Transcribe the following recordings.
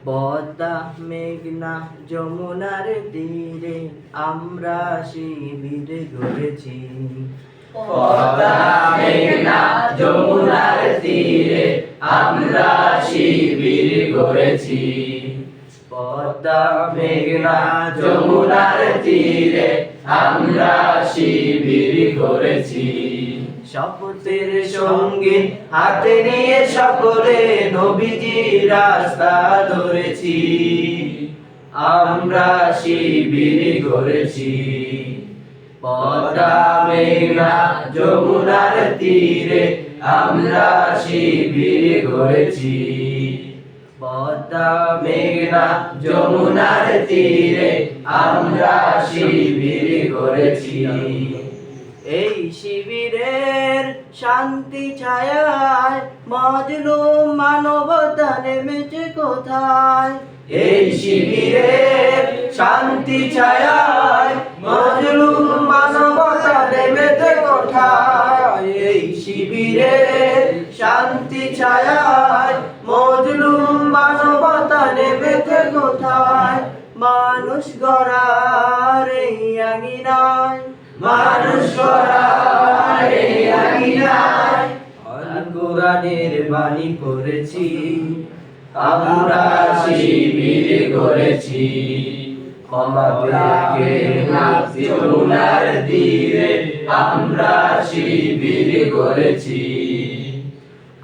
পদ্মা মেঘনা যমুনার তীরে আমরা শিবির গড়েছি। পদ্মা মেঘনা যমুনার তীরে আমরা শিবির গড়েছি। পদ্মা মেঘনা যমুনার তীরে আমরা শিবির গড়েছি। শপথের সঙ্গে হাতে নিয়ে সকলে নবীজির রাস্তা ধরেছি। আমরা শিবির গড়েছি। পদ্মা মেঘনা যমুনার তীরে আমরা শিবির গড়েছি। পদ্মা মেঘনা যমুনার তীরে আমরা শিবির গড়েছি। এই শিবিরের শান্তি ছায়ায় মজলুম মানবতা নেমেছে কোথায়। এই শিবিরের শান্তি ছায়ায় মজলুম মানবতা নেমেছে কোথায়। এই শিবিরের শান্তি ছায়ায় মজলুম মানবতা নেমেছে কোথায়। মানুষ গড়ার এই আঙিনায়, মানুষ গড়ার এই আঙিনায় আল কোরআনের বাণী পড়েছি। আমরা শিবির গড়েছি। আমাদেরকে যমুনার তীরে আমরা শিবির গড়েছি।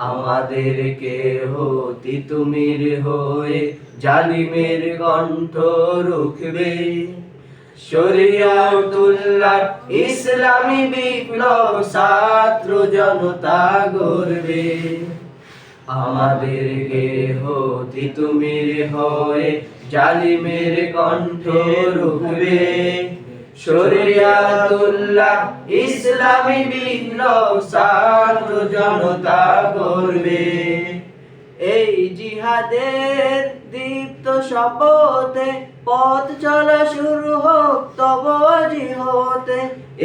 আমাদেরকে তিতুমির হয়ে জালিমের কণ্ঠ রুখবে। শরিয়াতুল্লাহ ইসলামী বিপ্লব ছাত্র জনতা গড়বে। আমাদেরকে তিতুমির হয়ে জালিমের কণ্ঠ রুখবে। শরিয়াতুল্লাহ ইসলামী বিপ্লব ছাত্র জনতা গড়বে। এই জিহাদের দীপ্ত শপথে পথ চলা শুরু হোক তব আজি হতে।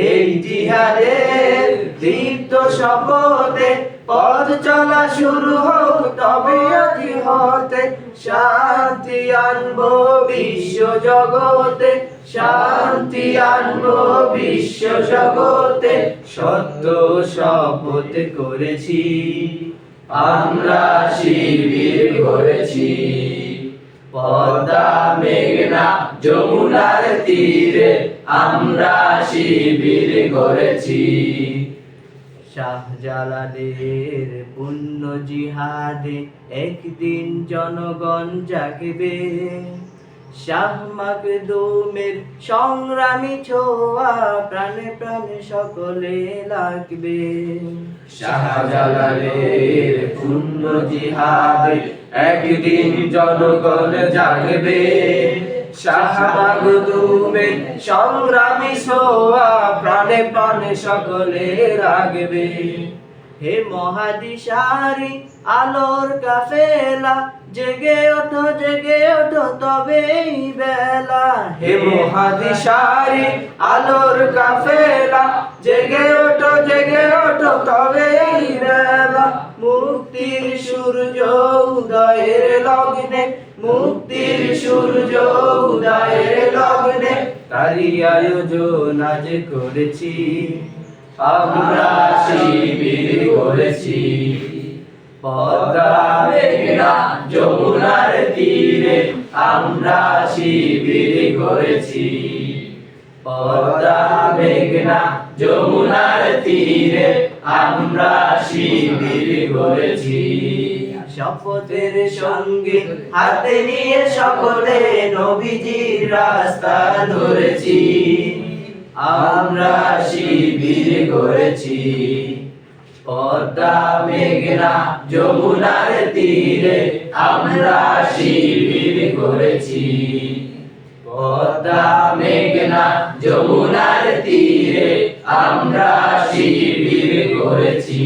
এই জিহাদের দীপ্ত শপথে পথ চলা শুরু হোক তবে আজি হতে। শান্তি আনবো বিশ্ব জগতে, শান্তি আনবো বিশ্ব জগতে। সত্য শপথ করেছি, আমরা শিবির গড়েছি। পদ্মা মেঘনা যমুনার তীরে আমরা শিবির গড়েছি। শাহজালালের পুণ্য জিহাদে একদিন জনগণ জাগবে। শাহ মাকদুমের সংগ্রামী ছোঁয়া প্রাণে প্রাণে সকলে লাগবে। শাহজালালের পুণ্য জিহাদে একদিন জনগণ জাগবে। শাহ মাকদুমের সংগ্রামী ছোঁয়া প্রাণে প্রাণে সকলে লাগবে। হে মহাদিশারি আলোর কাফেলা জেগে ওঠো তবেই বেলা। হে মহাদিশারি আলোর কাফেলা জেগে ওঠো তবেই বেলা। মুক্তির সূর্য উদয়ের লগ্নে, মুক্তির সূর্য উদয়ের লগ্নে তারি আয়োজন আজ করেছি। আমরা শিবির গড়েছি। পদ্মা মেঘনা যমুনার তীরে আমরা শিবির গড়েছি। পদ্মা মেঘনা যমুনার তীরে আমরা শিবির গড়েছি। শপথের সঙ্গে হাতে নিয়ে সকলে নবীজির রাস্তা ধরেছি। আমরা শিবির গড়েছি। পদ্মা মেঘনা যমুনার তীরে আমরা শিবির গড়েছি। পদ্মা মেঘনা যমুনার তীরে আমরা শিবির গড়েছি।